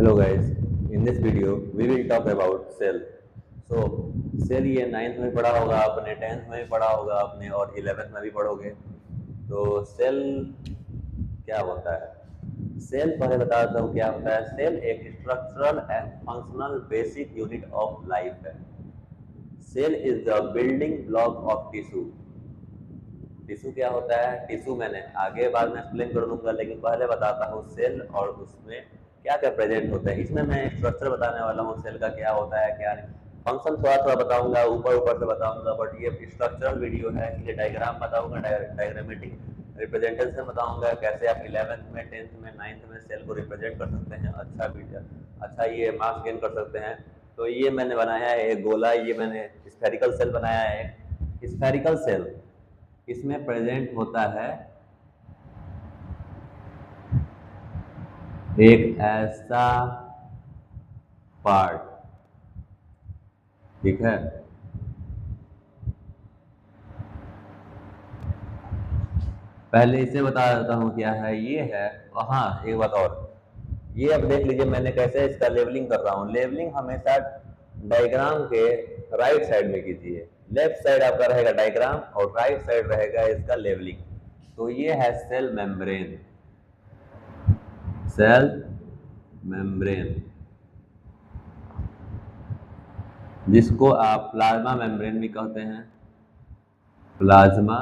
Hello guys, in this video we will talk about cell. So cell ये 9th में पढ़ा होगा आपने, 10th में भी पढ़ा होगा आपने और 11th में भी पढ़ोगे। तो सेल क्या होता है? सेल पहले बता देता हूँ क्या होता है। सेल एक structural and functional basic unit of life है। Cell is the building block of tissue. Tissue क्या होता है? टिश्यू मैंने आगे बाद में एक्सप्लेन कर दूंगा, लेकिन पहले बताता हूँ सेल और उसमें क्या क्या प्रेजेंट होता है। इसमें मैं स्ट्रक्चर बताने वाला हूँ सेल का, क्या होता है क्या नहीं। फंक्शन थोड़ा थोड़ा बताऊंगा, ऊपर ऊपर से बताऊंगा, बट ये स्ट्रक्चरल वीडियो है इसलिए डायग्राम बताऊंगा, डायग्रामेटिक रिप्रेजेंटेशन बताऊंगा, कैसे आप 11th में, 10th में, 9th में सेल को रिप्रेजेंट कर सकते हैं। अच्छा वीडियो, अच्छा ये मार्क्स गेन कर सकते हैं। तो ये मैंने बनाया है एक गोला, ये मैंने स्फेरिकल सेल बनाया है। स्फेरिकल सेल इसमें प्रेजेंट होता है एक ऐसा पार्ट, ठीक है। पहले इसे बता देता हूँ क्या है। ये है, हाँ एक बात और, ये अब देख लीजिए मैंने कैसे इसका लेवलिंग कर रहा हूँ। लेवलिंग हमेशा डायग्राम के राइट साइड में कीजिए। लेफ्ट साइड आपका रहेगा डायग्राम और राइट साइड रहेगा इसका लेवलिंग। तो ये है सेल मेम्ब्रेन, सेल मेम्ब्रेन, जिसको आप प्लाज्मा मेम्ब्रेन भी कहते हैं। प्लाज्मा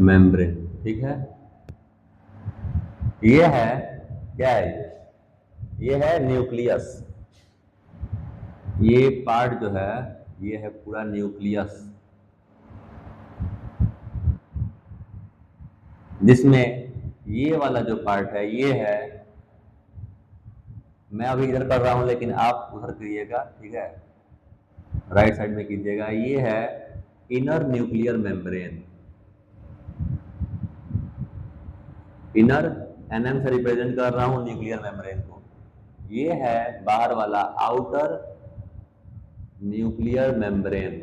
मेम्ब्रेन, ठीक है। ये है, क्या है ये है न्यूक्लियस। ये पार्ट जो है ये है पूरा न्यूक्लियस, जिसमें ये वाला जो पार्ट है ये है, मैं अभी इधर कर रहा हूं लेकिन आप उधर करिएगा, ठीक है, राइट साइड में कीजिएगा। ये है inner nuclear membrane. Inner NM से रिप्रेजेंट कर रहा हूं न्यूक्लियर मेम्ब्रेन को। ये है बाहर वाला आउटर न्यूक्लियर मेम्ब्रेन,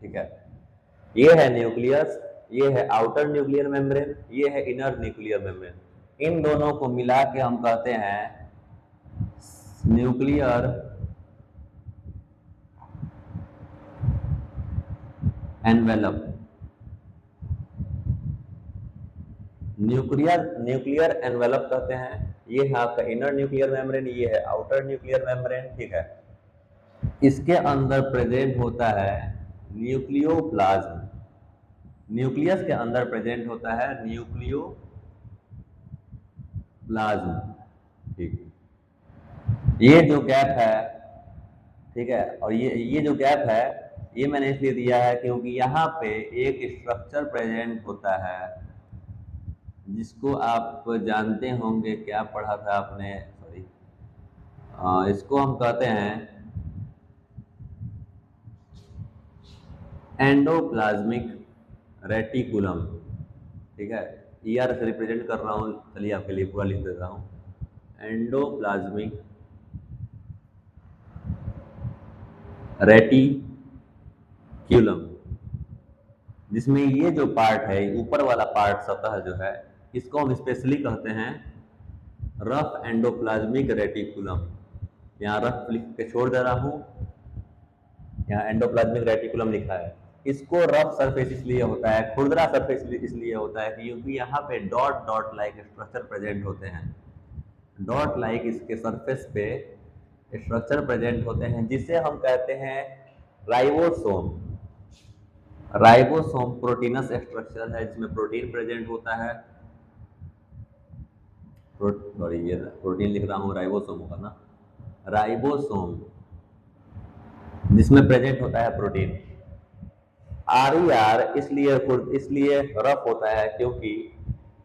ठीक है। ये है न्यूक्लियस, ये है आउटर न्यूक्लियर मेम्ब्रेन, ये है इनर न्यूक्लियर मेम्ब्रेन। इन दोनों को मिला के हम कहते हैं न्यूक्लियर एनवेलप। न्यूक्लियर एनवेलप कहते हैं। ये है आपका इनर न्यूक्लियर मेम्ब्रेन, ये है आउटर न्यूक्लियर मेम्ब्रेन, ठीक है। इसके अंदर प्रेजेंट होता है न्यूक्लियोप्लाज्म। न्यूक्लियस के अंदर प्रेजेंट होता है न्यूक्लियोप्लाज्म, ठीक। ये जो गैप है, ठीक है, और ये जो गैप है ये मैंने इसलिए दिया है क्योंकि यहाँ पे एक स्ट्रक्चर प्रेजेंट होता है जिसको आप जानते होंगे, क्या पढ़ा था आपने, सॉरी, इसको हम कहते हैं एंडोप्लाज्मिक रेटिकुलम, ठीक है। ईआर से रिप्रेजेंट कर रहा हूँ, चलिए आपके लिए पूरा लिख देता हूँ। एंडोप्लाज्मिक रेटिक्यूलम, जिसमें ये जो पार्ट है, ऊपर वाला पार्ट सतह जो है, इसको हम स्पेशली कहते हैं रफ एंडोप्लाज्मिक रेटिकुलम। यहाँ रफ लिख के छोड़ दे रहा हूँ, यहाँ एंडोप्लाज्मिक रेटिकुलम लिखा है। इसको रफ सरफेस इसलिए होता है, खुरदरा सरफेस इसलिए होता है क्योंकि यहाँ पे dot dot like structure present होते हैं। डॉट लाइक इसके सरफेस पे स्ट्रक्चर प्रेजेंट होते हैं, जिसे हम कहते हैं राइबोसोम। राइबोसोम प्रोटीनस स्ट्रक्चर है जिसमें प्रोटीन प्रेजेंट होता है। सॉरी, ये प्रोटीन लिख रहा हूँ, राइबोसोम होगा ना, राइबोसोम, जिसमें प्रेजेंट होता है प्रोटीन। आर इसलिए रफ होता है क्योंकि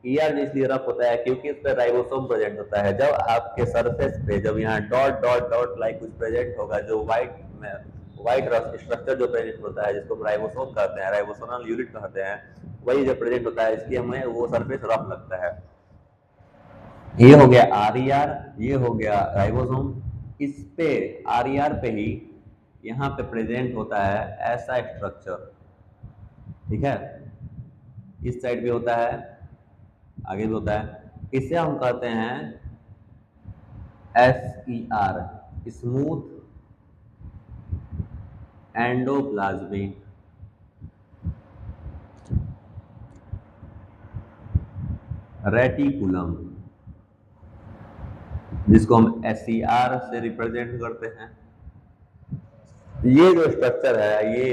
ईआर इसलिए रफ होता है क्योंकि इस पर राइबोसोम प्रेजेंट होता है। जब आपके सरफेस पे जब यहाँ डॉट डॉट डॉट लाइक कुछ प्रेजेंट होगा, जो व्हाइट स्ट्रक्चर जो प्रेजेंट होता है, जिसको राइबोसोम कहते हैं, राइबोसोमल यूनिट कहते हैं, वही जो प्रेजेंट होता है, इसलिए हमें वो सरफेस रफ लगता है। ये हो गया आर, ये हो गया राइबोसोम। इस पे आर पे ही यहाँ पे प्रेजेंट होता है ऐसा स्ट्रक्चर, ठीक है। इस साइड भी होता है, आगे भी होता है। इसे हम कहते हैं SER, स्मूथ एंडोप्लाज्मिक रेटिकुलम, जिसको हम SER से रिप्रेजेंट करते हैं। ये जो स्ट्रक्चर है ये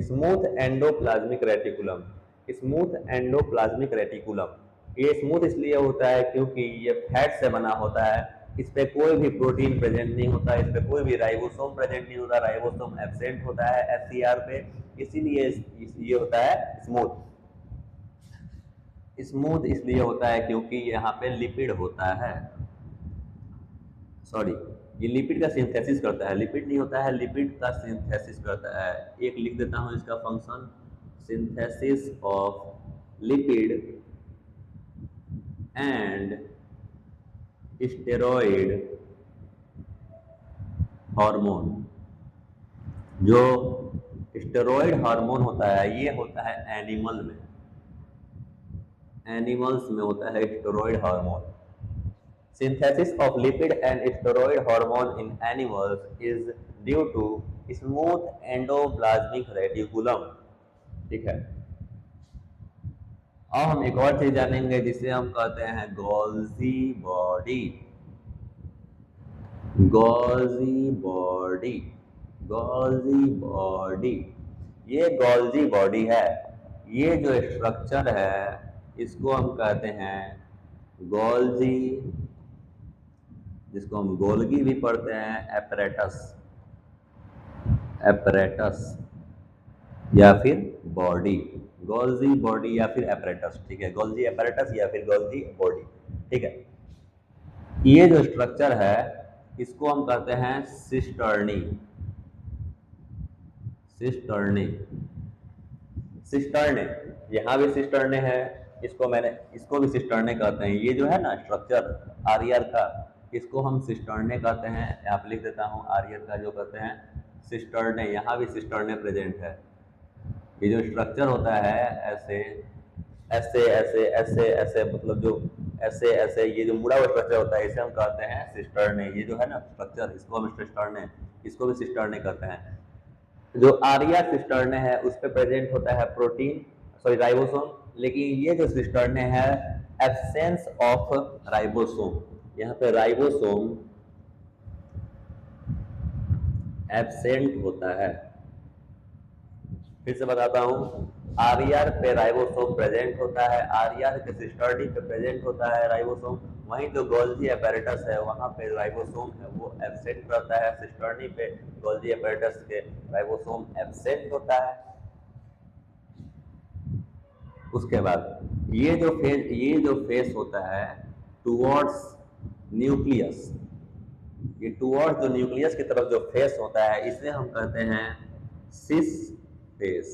smooth endoplasmic reticulum, smooth endoplasmic reticulum, ये स्मूथ इसलिए होता है क्योंकि ये फैट से बना होता है, इस पे कोई भी प्रोटीन प्रेजेंट नहीं होता, इस पे कोई भी राइबोसोम प्रेजेंट नहीं होता, राइबोसोम एब्सेंट होता है SER पे, इसीलिए ये होता है स्मूथ। स्मूथ इसलिए होता है क्योंकि यहाँ पे लिपिड होता है, सॉरी ये लिपिड का सिंथेसिस करता है, लिपिड नहीं होता है, लिपिड का सिंथेसिस करता है। एक लिख देता हूँ इसका function, synthesis of lipid and steroid hormone. जो स्टेरॉइड हार्मोन होता है ये होता है एनिमल में, एनिमल्स में होता है steroid hormone. Synthesis of lipid and steroid hormone in animals is due to smooth endoplasmic reticulum। ठीक है, अब हम एक और चीज जानेंगे जिसे हम कहते हैं Golgi body. Golgi body, Golgi body, ये गोल्जी बॉडी है, ये जो स्ट्रक्चर है इसको हम कहते हैं गोल्जी, जिसको हम गोल्गी भी पढ़ते हैं, एपरेटस, एपरेटस या फिर बॉडी, गोल्जी बॉडी या फिर एपरेटस। ठीक है, गोल्जी एपरेटस या फिर गोल्जी बॉडी। ठीक है, ये जो स्ट्रक्चर है इसको हम कहते हैं सिस्टर्नी, सिस्टर्नी, सिस्टर्ने, यहाँ भी सिस्टर्ने है, इसको भी सिस्टर्ने कहते हैं। ये जो है ना स्ट्रक्चर आर्यर का, इसको हम सिस्टर्ने कहते हैं। आप लिख देता हूँ आर्यर का जो कहते हैं सिस्टर्ने, यहाँ भी सिस्टर्ने प्रेजेंट है। ये जो स्ट्रक्चर होता है ऐसे ऐसे ऐसे ऐसे ऐसे, मतलब जो ऐसे ऐसे, ये जो मुड़ा हुआ स्ट्रक्चर होता है इसे हम कहते हैं सिस्टर्ने। ये जो है ना स्ट्रक्चर, इसको हम सिस्टर्ने, इसको भी सिस्टर्ने कहते हैं। जो आर्या सिस्टर्ने है उस पर प्रेजेंट होता है प्रोटीन, सॉरी राइबोसोम, लेकिन ये जो सिस्टर्ने है एब्सेंस ऑफ राइबोसोम, यहाँ पे राइबोसोम एब्सेंट होता है। फिर से बताता हूँ, आरईआर पे राइबोसोम प्रेजेंट होता है, आरईआर के सिस्टर्नी पे प्रेजेंट होता है राइबोसोम, वहीं जो गोल्जी एपैरेटस है वहाँ पे राइबोसोम है वो एब्सेंट रहता है, सिस्टर्नी पे गोल्जी एपैरेटस के राइबोसोम एब्सेंट होता है। उसके बाद ये जो फेस होता है टुवर्ड्स न्यूक्लियस, ये टुवर्ड्स जो न्यूक्लियस की तरफ जो फेस होता है इसे हम कहते हैं सिस फेस।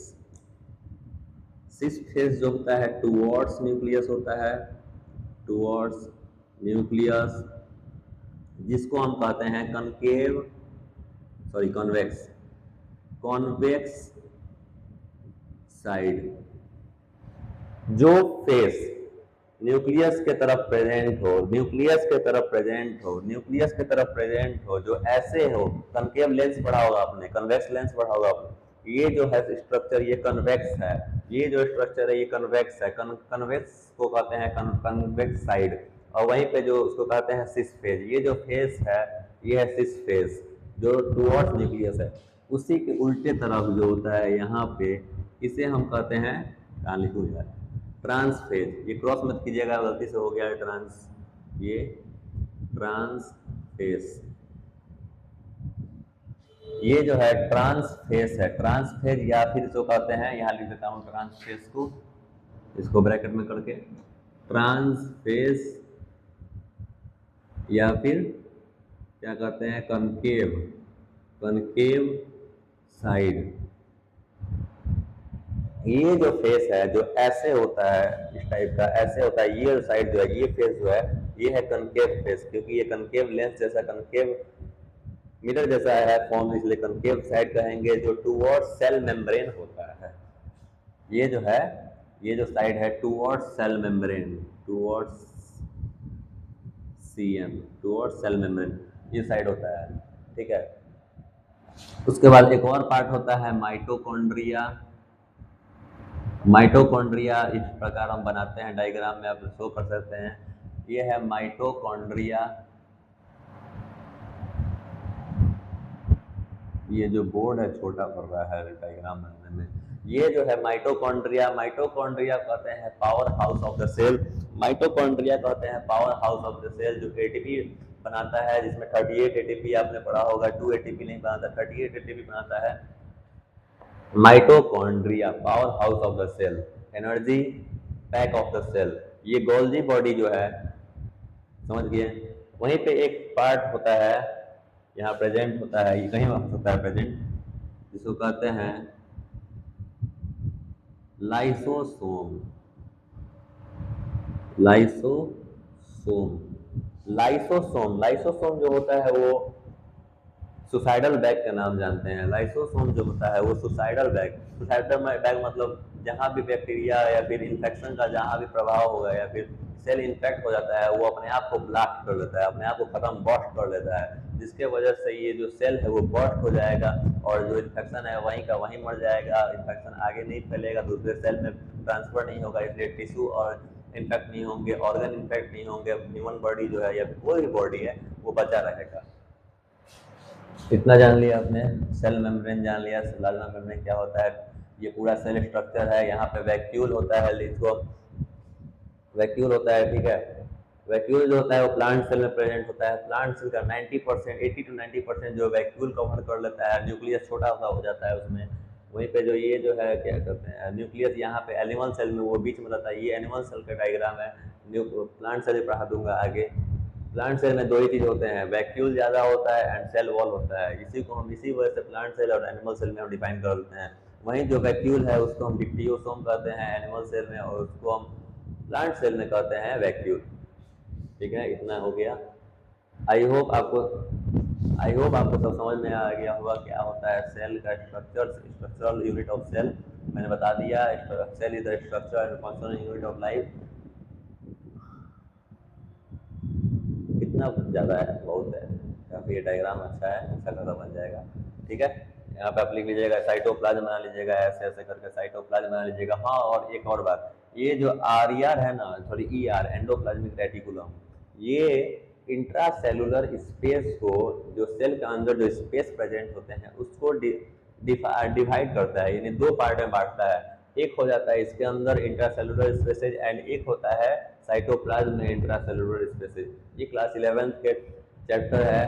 सिस फेस जो होता है टुवर्ड्स न्यूक्लियस होता है, टुवर्ड्स न्यूक्लियस, जिसको हम कहते हैं concave, sorry convex, convex side. जो फेस न्यूक्लियस के तरफ प्रेजेंट हो, न्यूक्लियस के तरफ प्रेजेंट हो, न्यूक्लियस के तरफ प्रेजेंट हो, जो ऐसे हो, कनकेव लेंस पढ़ा होगा आपने, कन्वेक्स लेंस पढ़ा होगा आपने, ये जो है स्ट्रक्चर ये कन्वेक्स है, ये जो स्ट्रक्चर है ये कन्वेक्स है, कन्वेक्स को कहते हैं कन्वेक्स साइड, और वहीं पे जो उसको कहते हैं सिस फेज। ये जो फेस है ये है सिस फेज जो टुवर्ड्स न्यूक्लियस है, उसी के उल्टे तरफ जो होता है यहाँ पे इसे हम कहते हैं, कहाँ लिखूँ यार, ट्रांसफेज। ये क्रॉस मत कीजिएगा, गलती से हो गया है ट्रांस, ये ट्रांसफेज, ये जो है ट्रांसफेज है, ट्रांसफेज या फिर इसको कहते हैं, यहाँ लिख देता हूँ ट्रांसफेज को, इसको ब्रैकेट में करके, ट्रांसफेज या फिर क्या कहते हैं कनकेव, कनकेव साइड। ये जो फेस है जो ऐसे होता है, इस टाइप का ऐसे होता है, ये साइड जो है, ये फेस जो है ये है कनकेव फेस, क्योंकि ये कनकेव लेंस जैसा, कनकेव मिरर जैसा है फॉर्म, इसलिए कनकेव साइड कहेंगे। जो टुवर्ड्स सेल मेम्ब्रेन होता है, ये जो है, ये जो साइड है towards cell membrane, towards CM toward cell membrane, ये साइड होता है, ठीक है। उसके बाद एक और पार्ट होता है माइटोकॉन्ड्रिया। माइटोकॉन्ड्रिया इस प्रकार हम बनाते हैं, डायग्राम में आप शो कर सकते हैं। ये है माइटोकॉन्ड्रिया, ये जो बोर्ड है छोटा पड़ रहा है डायग्राम बनाने में। ये जो है माइटोकॉन्ड्रिया, माइटोकॉन्ड्रिया कहते हैं power house of the cell. Mitochondria कहते हैं power house of the cell, जो एटीपी बनाता है, जिसमें 38 एटीपी आपने पढ़ा होगा, 2 एटीपी नहीं बनाता, 38 एटीपी बनाता है mitochondria, power house of the cell, energy pack of the cell. ये गोल्जी बॉडी जो है, समझ गए, वहीं पे एक पार्ट होता है यहाँ प्रेजेंट होता है, ये कहीं वापस होता है प्रेजेंट, जिसको कहते हैं लाइसोसोम। लाइसोसोम, लाइसोसोम, लाइसोसोम जो होता है वो सुसाइडल बैग का नाम जानते हैं। लाइसोसोम जो होता है वो सुसाइडल बैग, सुसाइडल बैग मतलब जहाँ भी बैक्टीरिया या फिर इन्फेक्शन का जहाँ भी प्रभाव होगा या फिर सेल इन्फेक्ट हो जाता है, वो अपने आप को ब्लास्ट कर देता है, अपने आप को खत्म बॉस्ट कर देता है, जिसके वजह से ये जो सेल है वो बॉस्ट हो जाएगा और जो इन्फेक्शन है वहीं का वहीं मर जाएगा। इन्फेक्शन आगे नहीं फैलेगा, दूसरे सेल में ट्रांसफर नहीं होगा, इसलिए टिश्यू और इन्फेक्ट नहीं होंगे, ऑर्गन इन्फेक्ट नहीं होंगे, ह्यूमन बॉडी जो है या फिर कोई भी बॉडी है वो बचा रहेगा। इतना जान लिया आपने, सेल मेम्ब्रेन जान लिया, प्लाज्मा मेम्ब्रेन क्या होता है, ये पूरा सेल स्ट्रक्चर है। यहाँ पे वैक्यूल होता है, इसको वैक्यूल होता है, ठीक है। वैक्यूल जो होता है वो प्लांट सेल में प्रेजेंट होता है। प्लांट सेल का 90%, 80 to 90% जो वैक्यूल कवर कर लेता है, न्यूक्लियस छोटा सा हो जाता है उसमें। वहीं पे जो ये जो है क्या कहते हैं न्यूक्लियस, यहाँ पे एनिमल सेल में वो बीच में रहता है, ये एनिमल सेल का डायग्राम है। प्लांट सेल पढ़ा दूंगा आगे। प्लांट सेल में दो ही चीज होते हैं, वैक्यूल ज्यादा होता है एंड सेल वॉल होता है। इसी को हम इसी वजह से प्लांट सेल और एनिमल सेल में हम डिफाइन कर देते हैं। वहीं जो वैक्यूल है उसको हम डिप्टियोसोम कहते हैं एनिमल सेल में, और उसको हम प्लांट सेल में कहते हैं वैक्यूल। ठीक है, इतना हो गया। आई होप आपको सब समझ में आ गया होगा क्या होता है सेल का structure, structural unit of cell मैंने बता दिया। Cell is the structure and functional unit of life. कितना ज़्यादा है, बहुत है, काफ़ी ये डायग्राम अच्छा है, अच्छा खासा बन जाएगा। ठीक है, यहाँ पे आप लिख लीजिएगा साइटोप्लाज्म बना लीजिएगा, ऐसे ऐसे करके साइटोप्लाज्म बना लीजिएगा। हाँ, और एक और बात, ये जो RER है ना, सॉरी ER, एंडोप्लाज्मिक रेटिकुलम, ये इंट्रासेलुलर स्पेस को, जो सेल के अंदर जो स्पेस प्रेजेंट होते हैं उसको डिवाइड करता है, यानी दो पार्ट में बांटता है। एक हो जाता है इसके अंदर इंट्रासेलुलर स्पेसेज एंड एक होता है साइटोप्लाज्म में इंट्रासेलुलर स्पेसेज। ये क्लास 11th के चैप्टर है